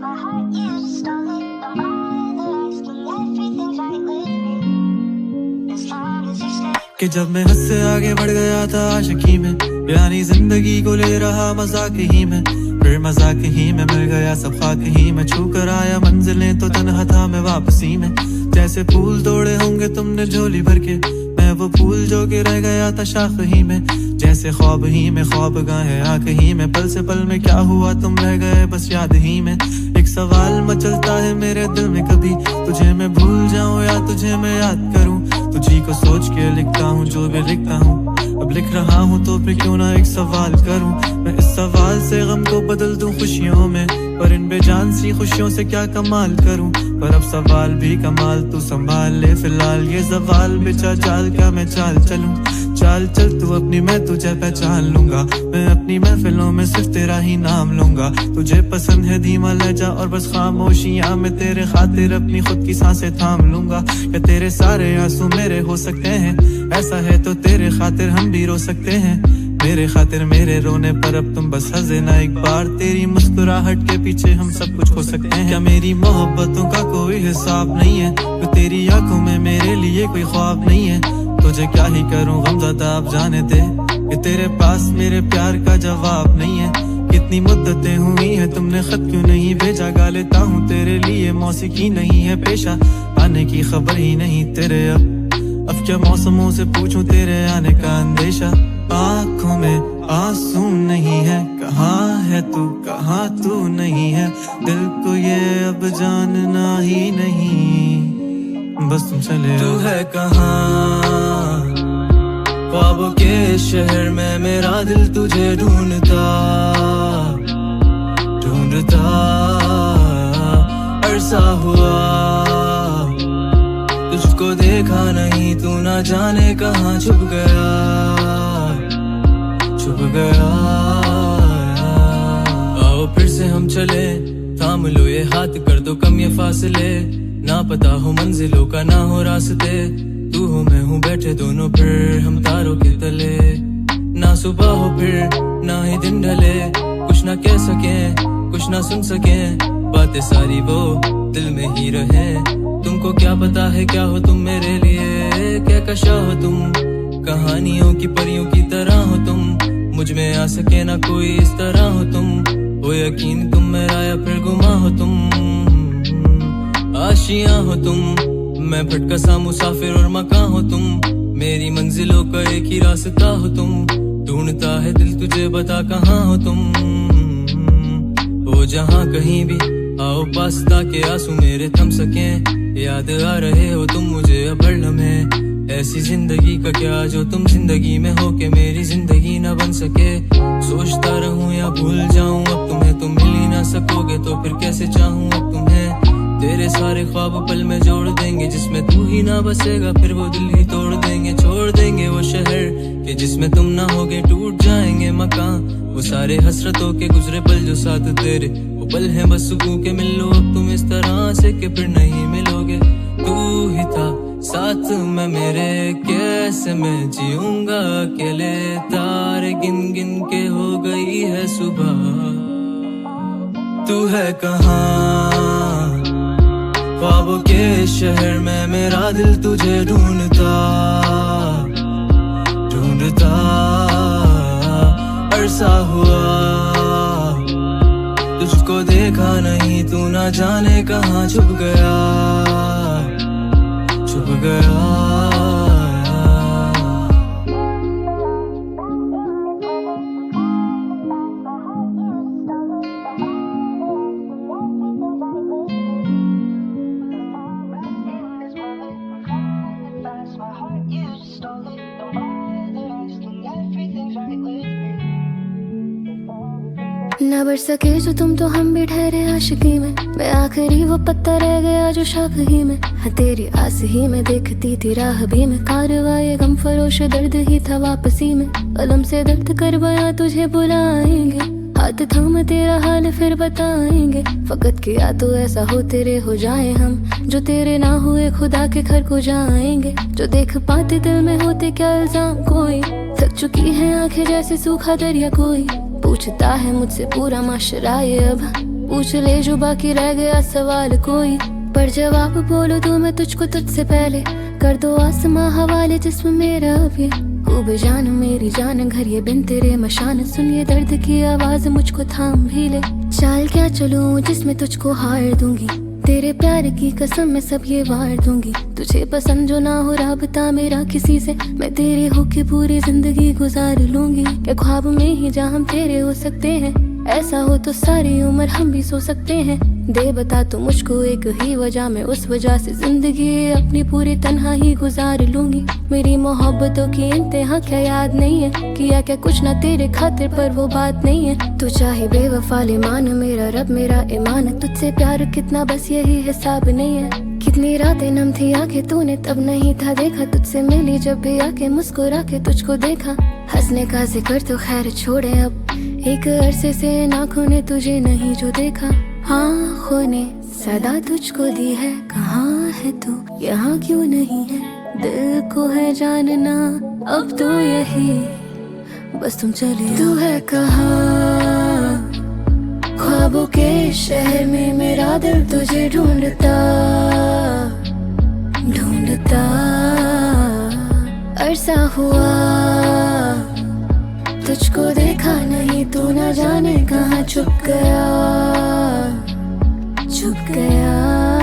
my heart, you stole it. No other asking, everything's right with me. As long as you stay. कि जब मैं हद से आगे बढ़ गया था आशिकी में, यानी जिंदगी को ले रहा मजाक ही में, फिर मजाक ही में मिल गया सब खाक ही में, छू कर आया मंजिलें तो तन्हा था मैं वापसी में। जैसे फूल तोड़े होंगे तुमने झोली भर के, मैं वो फूल जो कि रह गया था शाख ही में। जैसे ख्वाब ही में ख्वाब गाहे आँख ही में, पल से पल में क्या हुआ तुम रह गए बस याद ही में। एक सवाल मचलता है मेरे दिल में, कभी तुझे मैं भूल जाऊं या तुझे मैं याद करूं। तुझी को सोच के लिखता हूँ जो भी लिखता हूँ, अब लिख रहा हूँ तो फिर क्यों ना एक सवाल करूं। मैं इस सवाल से गम को बदल दूं खुशियों में, पर इन बेजान सी खुशियों से क्या कमाल करूं। पर अब सवाल भी कमाल तू संभाल ले, फिलहाल ये सवाल बेचा चाल क्या मैं चाल चलूं। चाल चल तू अपनी, मैं तुझे पहचान लूंगा, मैं अपनी महफिलों में सिर्फ तेरा ही नाम लूंगा। तुझे पसंद है धीमा लहजा और बस खामोशियां, मैं तेरे खातिर अपनी खुद की सांसें थाम लूंगा। क्या तेरे सारे आंसू मेरे हो सकते हैं, ऐसा है तो तेरे खातिर हम भी रो सकते हैं। मेरे खातिर मेरे रोने पर अब तुम बस हंसे ना एक बार, तेरी मुस्कुराहट के पीछे हम सब कुछ खो सकते हैं। क्या मेरी मोहब्बतों का कोई हिसाब नहीं है, तो तेरी आंखों में मेरे लिए कोई ख्वाब नहीं है। तुझे क्या ही करूं गमज़दा अब जाने दे, कि तेरे पास मेरे प्यार का जवाब नहीं है। कितनी मुद्दतें हुई हैं तुमने खत क्यों नहीं भेजा, गा लेता हूँ तेरे लिए मौसीकी नहीं है पेशा, आने की खबर ही नहीं तेरे। अब क्या मौसमों से पूछूं तेरे आने का अंदेशा। आँखों में आंसू नहीं है, कहाँ है तू कहाँ तू नहीं है, दिल को ये अब जानना ही नहीं, बस तुम चले। तू है कहाँ ख्वाबों के शहर में, मेरा दिल तुझे ढूंढता ढूंढता अरसा हुआ। तुझको देखा नहीं, तू ना जाने कहाँ छुप गया छुप गया। आओ फिर से हम चले, थाम लो ये हाथ, कर दो कम ये फासले। ना पता हो मंजिलों का ना हो रास्ते, तू हो मैं हूँ बैठे दोनों फिर हम तारों के तले। ना सुबह हो फिर ना ही दिन ढले, कुछ ना कह सके कुछ ना सुन सके, बातें सारी वो दिल में ही रहे। तुमको क्या पता है क्या हो तुम मेरे लिए, क्या कशा हो तुम, कहानियों की परियों की तरह हो तुम। मुझ में आ सके ना कोई इस तरह हो तुम, हो यकीन तुम मेरा या फिर गुमा हो तुम। आशियां हो तुम, मैं भटका सा मुसाफिर और मकां हो तुम, मेरी मंजिलों का एक ही रास्ता हो तुम। ढूंढता है दिल तुझे बता कहाँ हो तुम, हो जहाँ कहीं भी आओ पास ताकि आंसू मेरे थम सके। याद आ रहे हो तुम मुझे अब हर लम्हे, ऐसी जिंदगी का क्या जो तुम जिंदगी में हो के मेरी जिंदगी न बन सके। सोचता रहूं या भूल जाऊं अब तुम्हें, तुम मिल ही ना सकोगे तो फिर कैसे चाहूं अब तुम्हें। तेरे सारे ख्वाब पल में जोड़ देंगे, जिसमें तू ही ना बसेगा फिर वो दिल ही तोड़ देंगे। छोड़ देंगे वो शहर के जिसमें तुम ना होगे, टूट जाएंगे मकान वो सारे हसरतों के गुजरे पल जो साथ तेरे, वो पल है बस सुकून के। मिल लो अब तुम इस तरह से कि फिर नहीं मिलोगे। तू ही था साथ में मेरे, कैसे मैं जीऊंगा अकेले। तारे गिन गिन के हो गई है सुबह, तू है कहाँ ख्वाबों के शहर में, मेरा दिल तुझे ढूंढता ढूंढता अरसा हुआ। तुझको देखा नहीं, तू ना जाने कहाँ छुप गया छुप गया। ना बढ़ सके जो तुम तो हम भी ठहरे आशिकी में, मैं आखिरी वो पत्ता रह गया जो शाख ही में। हाँ तेरी आस ही में देखती थी राह भी में, कारवा ये गम फरोश दर्द ही था वापसी में। कलम से दर्द कर बया तुझे बुलाएंगे, हाथ थाम तेरा हाल फिर बताएंगे। फकत किया तो ऐसा हो तेरे हो जाए हम, जो तेरे ना हुए खुदा के घर को जाएंगे। जो देख पाते दिल में होते क्या इल्जाम कोई, थक चुकी है आंखें जैसे सूखा दरिया कोई। पूछता है मुझसे पूरा माशरा ये अब, पूछ ले जो बाकी रह गया सवाल कोई, पर जवाब बोलो दूं मैं तुझको तुझसे पहले। कर दो आसमां हवाले जिस्म मेरा अब ये, खूब जान मेरी जान घर ये बिन तेरे मशान। सुनिए दर्द की आवाज मुझको थाम भी ले, चाल क्या चलूं जिसमें तुझको हार दूंगी। तेरे प्यार की कसम मैं सब ये वार दूंगी। तुझे पसंद जो ना हो राबता मेरा किसी से, मैं तेरे होके पूरी जिंदगी गुजार लूंगी। क्या ख्वाब में ही जहाँ हम तेरे हो सकते हैं, ऐसा हो तो सारी उम्र हम भी सो सकते हैं। दे बता तू मुझको एक ही वजह, मैं उस वजह से जिंदगी अपनी पूरी तन्हा ही गुजार लूंगी। मेरी मोहब्बतों की इंतहा क्या याद नहीं है, किया क्या कुछ ना तेरे खातिर पर वो बात नहीं है। तू चाहे बेवफा ले मान, मेरा रब मेरा ईमान। तुझसे प्यार कितना बस यही हिसाब नहीं है। कितनी रातें नम थी आंखें तूने तब नहीं था देखा, तुझसे मिली जब भी आके मुस्कुरा के तुझको देखा। हंसने का जिक्र तो खैर छोड़े अब, एक अरसे से आँखों ने तुझे नहीं जो देखा। आँखों ने सदा तुझको दी है, कहाँ है तू यहाँ क्यों नहीं है। दिल को है जानना अब तो यही, बस तुम चले तू है कहाँ। ख्वाबों के शहर में मेरा दिल तुझे ढूंढता ढूंढता। अरसा हुआ तुझको देखा नहीं, तू न जाने कहाँ छुप गया छुप गया।